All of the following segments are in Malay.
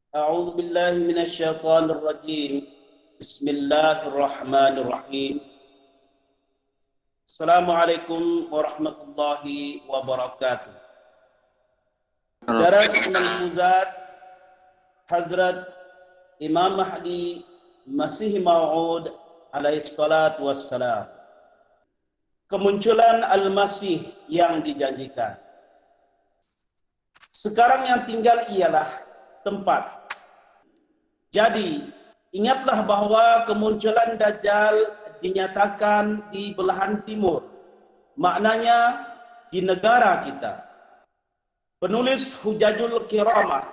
أعوذ بالله من الشيطان الرجيم. بسم الله الرحمن الرحيم. السلام عليكم ورحمة الله وبركاته. Daras Manfuzat Hazrat Imam Mahdi Masih Mau'ud alaihi salatu wassalam. Kemunculan Al-Masih yang dijanjikan. Sekarang yang tinggal ialah tempat. Jadi, ingatlah bahwa kemunculan Dajjal dinyatakan di belahan timur. Maknanya di negara kita. Penulis Hujajul Kiramah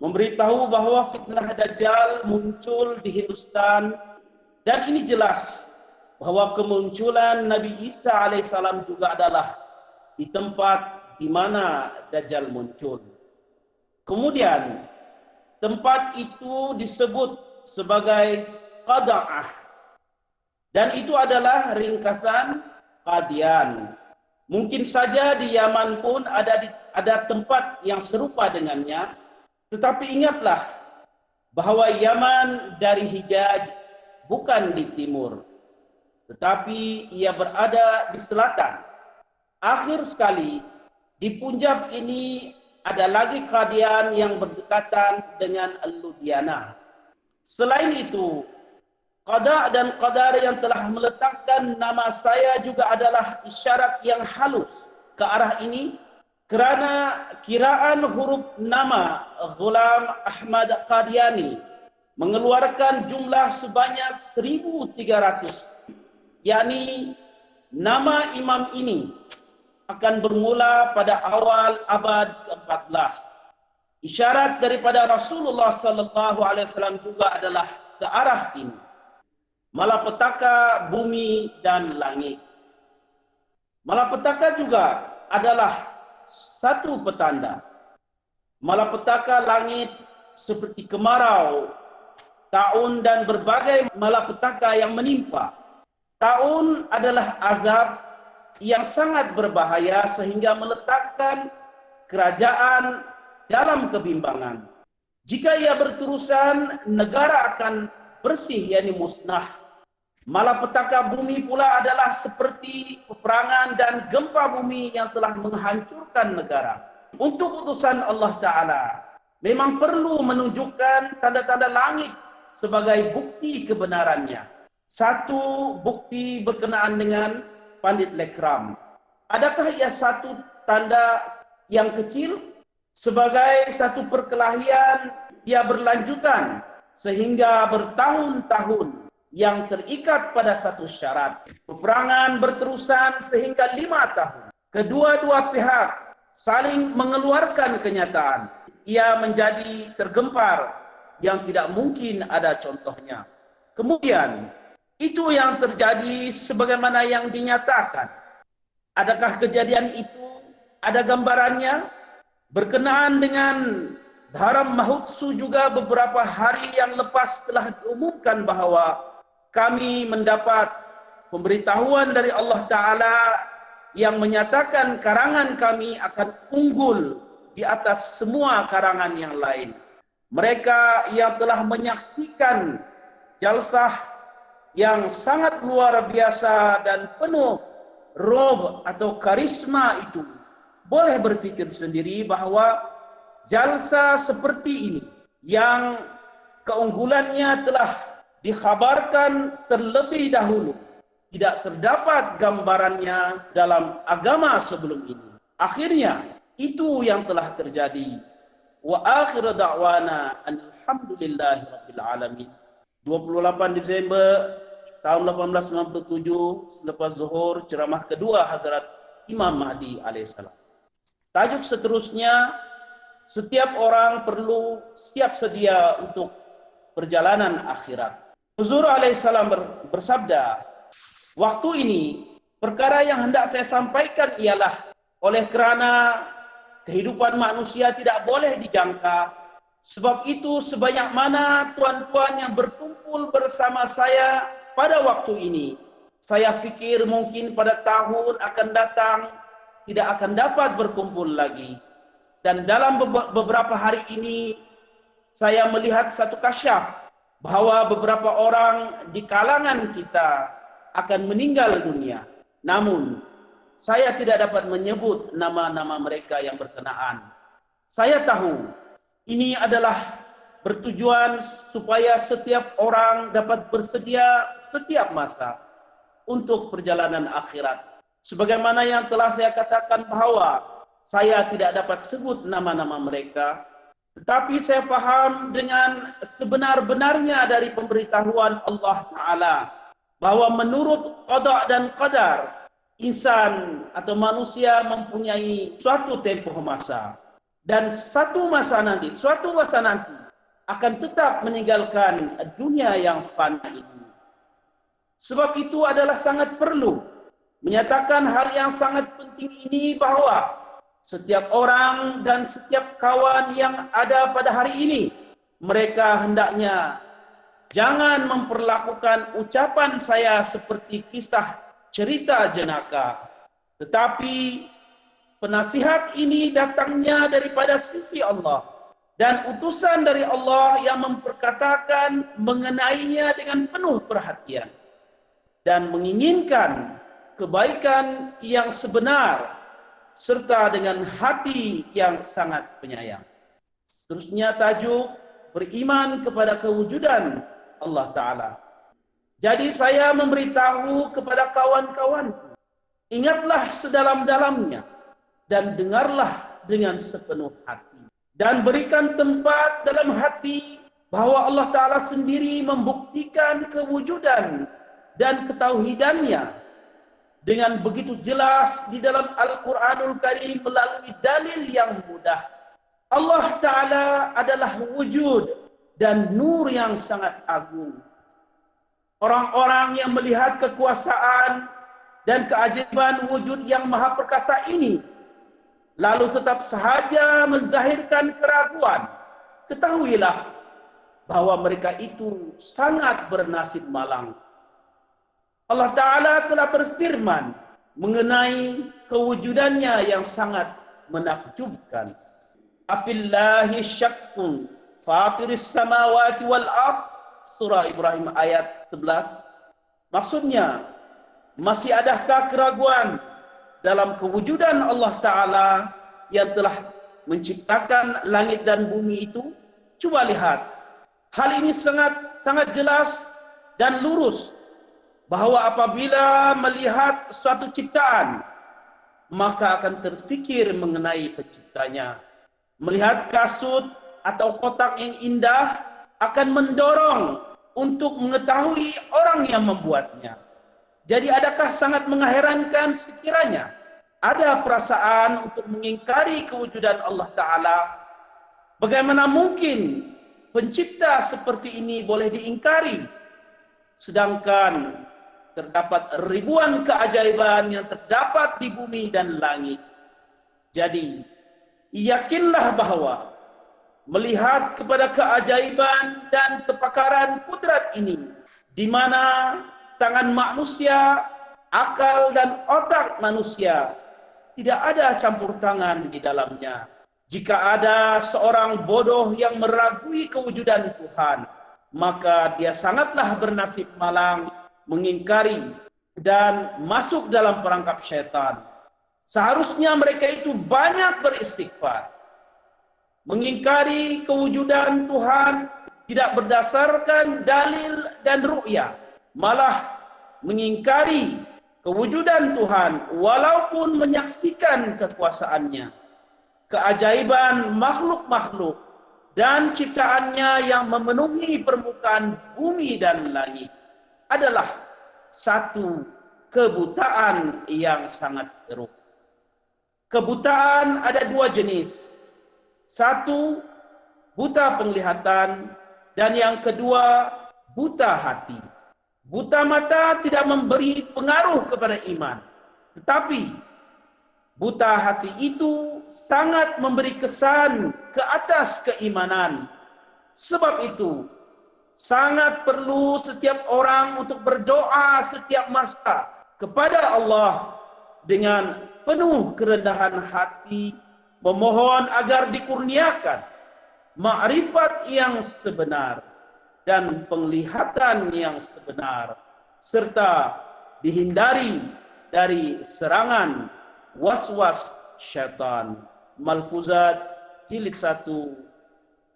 memberitahu bahwa fitnah Dajjal muncul di Hindustan, dan ini jelas bahwa kemunculan Nabi Isa alaihissalam juga adalah di tempat di mana Dajjal muncul. Kemudian tempat itu disebut sebagai Qada'ah, dan itu adalah ringkasan Qadian. Mungkin saja di Yaman pun ada tempat yang serupa dengannya, tetapi ingatlah bahwa Yaman dari Hijaz bukan di timur, tetapi ia berada di selatan. Akhir sekali, di Punjab ini ada lagi Qadian yang berdekatan dengan Ludhiana. Selain itu, Qada dan Qadar yang telah meletakkan nama saya juga adalah isyarat yang halus ke arah ini, kerana kiraan huruf nama Ghulam Ahmad Qadiani mengeluarkan jumlah sebanyak 1.300, yakni nama imam ini akan bermula pada awal abad ke-14. Isyarat daripada Rasulullah SAW juga adalah ke arah ini. Malapetaka bumi dan langit. Malapetaka juga adalah satu petanda. Malapetaka langit seperti kemarau, taun dan berbagai malapetaka yang menimpa. Taun adalah azab yang sangat berbahaya sehingga meletakkan kerajaan dalam kebimbangan. Jika ia berterusan, negara akan bersih, yakni musnah. Malapetaka bumi pula adalah seperti peperangan dan gempa bumi yang telah menghancurkan negara. Untuk utusan Allah Ta'ala, memang perlu menunjukkan tanda-tanda langit sebagai bukti kebenarannya. Satu bukti berkenaan dengan Pandit Lekram. Adakah ia satu tanda yang kecil? Sebagai satu perkelahian ia berlanjutan sehingga bertahun-tahun yang terikat pada satu syarat. Peperangan berterusan sehingga 5 tahun. Kedua-dua pihak saling mengeluarkan kenyataan. Ia menjadi tergempar yang tidak mungkin ada contohnya. Kemudian itu yang terjadi sebagaimana yang dinyatakan. Adakah kejadian itu ada gambarannya? Berkenaan dengan Haram Mahutsu juga beberapa hari yang lepas telah diumumkan bahwa kami mendapat pemberitahuan dari Allah Ta'ala yang menyatakan karangan kami akan unggul di atas semua karangan yang lain. Mereka yang telah menyaksikan jalsah yang sangat luar biasa dan penuh rob atau karisma itu, boleh berpikir sendiri bahwa jalsa seperti ini yang keunggulannya telah dikhabarkan terlebih dahulu, tidak terdapat gambarannya dalam agama sebelum ini. Akhirnya itu yang telah terjadi. Wa akhir da'wana alhamdulillahi rabbil alamin. 28 Desember tahun 1897, selepas zuhur, ceramah kedua Hazrat Imam Mahdi alaihissalam. Tajuk seterusnya, setiap orang perlu siap sedia untuk perjalanan akhirat. Huzur alaihissalam bersabda, waktu ini perkara yang hendak saya sampaikan ialah oleh kerana kehidupan manusia tidak boleh dijangka. Sebab itu sebanyak mana tuan-tuan yang berkumpul bersama saya pada waktu ini, saya fikir mungkin pada tahun akan datang tidak akan dapat berkumpul lagi. Dan dalam beberapa hari ini saya melihat satu kasyaf bahwa beberapa orang di kalangan kita akan meninggal dunia. Namun, saya tidak dapat menyebut nama-nama mereka yang berkenaan. Saya tahu ini adalah bertujuan supaya setiap orang dapat bersedia setiap masa untuk perjalanan akhirat. Sebagaimana yang telah saya katakan bahwa saya tidak dapat sebut nama-nama mereka, tetapi saya paham dengan sebenar-benarnya dari pemberitahuan Allah Ta'ala bahwa menurut qada dan qadar, insan atau manusia mempunyai suatu tempoh masa, dan suatu masa nanti akan tetap meninggalkan dunia yang fana ini. Sebab itu adalah sangat perlu menyatakan hal yang sangat penting ini, bahwa setiap orang dan setiap kawan yang ada pada hari ini, mereka hendaknya jangan memperlakukan ucapan saya seperti kisah cerita jenaka, tetapi penasihat ini datangnya daripada sisi Allah, dan utusan dari Allah yang memperkatakan mengenainya dengan penuh perhatian dan menginginkan kebaikan yang sebenar serta dengan hati yang sangat penyayang. Seterusnya tajuk beriman kepada kewujudan Allah Ta'ala. Jadi saya memberitahu kepada kawan-kawanku, ingatlah sedalam-dalamnya dan dengarlah dengan sepenuh hati, dan berikan tempat dalam hati bahwa Allah Ta'ala sendiri membuktikan kewujudan dan ketauhidannya dengan begitu jelas di dalam Al-Quranul Karim melalui dalil yang mudah. Allah Ta'ala adalah wujud dan nur yang sangat agung. Orang-orang yang melihat kekuasaan dan keajaiban wujud yang maha perkasa ini, lalu tetap sahaja menzahirkan keraguan, ketahuilah bahwa mereka itu sangat bernasib malang. Allah Ta'ala telah berfirman mengenai kewujudannya yang sangat menakjubkan. Afillahi syakkun fatiris samawati wal ard. Surah Ibrahim ayat 11. Maksudnya, masih adakah keraguan dalam kewujudan Allah Ta'ala yang telah menciptakan langit dan bumi itu? Coba lihat. Hal ini sangat jelas dan lurus, bahwa apabila melihat suatu ciptaan, maka akan terfikir mengenai penciptanya. Melihat kasut atau kotak yang indah akan mendorong untuk mengetahui orang yang membuatnya. Jadi adakah sangat mengherankan sekiranya ada perasaan untuk mengingkari kewujudan Allah Ta'ala? Bagaimana mungkin pencipta seperti ini boleh diingkari, sedangkan terdapat ribuan keajaiban yang terdapat di bumi dan langit. Jadi, yakinlah bahwa melihat kepada keajaiban dan kepakaran kudrat ini, di mana tangan manusia, akal dan otak manusia tidak ada campur tangan di dalamnya. Jika ada seorang bodoh yang meragui kewujudan Tuhan, maka dia sangatlah bernasib malang, mengingkari dan masuk dalam perangkap syaitan. Seharusnya mereka itu banyak beristighfar. Mengingkari kewujudan Tuhan tidak berdasarkan dalil dan ru'yah, malah mengingkari kewujudan Tuhan walaupun menyaksikan kekuasaannya, keajaiban makhluk-makhluk dan ciptaannya yang memenuhi permukaan bumi dan langit adalah satu kebutaan yang sangat teruk. Kebutaan ada dua jenis. Satu, buta penglihatan, dan yang kedua, buta hati. Buta mata tidak memberi pengaruh kepada iman, tetapi buta hati itu sangat memberi kesan ke atas keimanan. Sebab itu, sangat perlu setiap orang untuk berdoa setiap masa kepada Allah dengan penuh kerendahan hati, memohon agar dikurniakan ma'rifat yang sebenar dan penglihatan yang sebenar, serta dihindari dari serangan was-was syaitan. Malfuzat jilid 1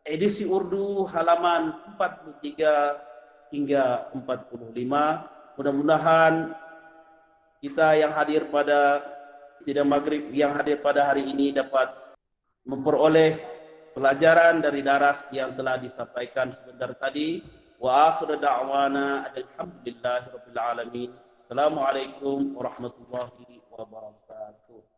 edisi Urdu halaman 43 hingga 45. Mudah-mudahan kita yang hadir pada sidang maghrib yang hadir pada hari ini dapat memperoleh pelajaran dari daras yang telah disampaikan sebentar tadi. Wa akhiru da'wana alhamdulillahirabbil alamin. Assalamualaikum warahmatullahi wabarakatuh.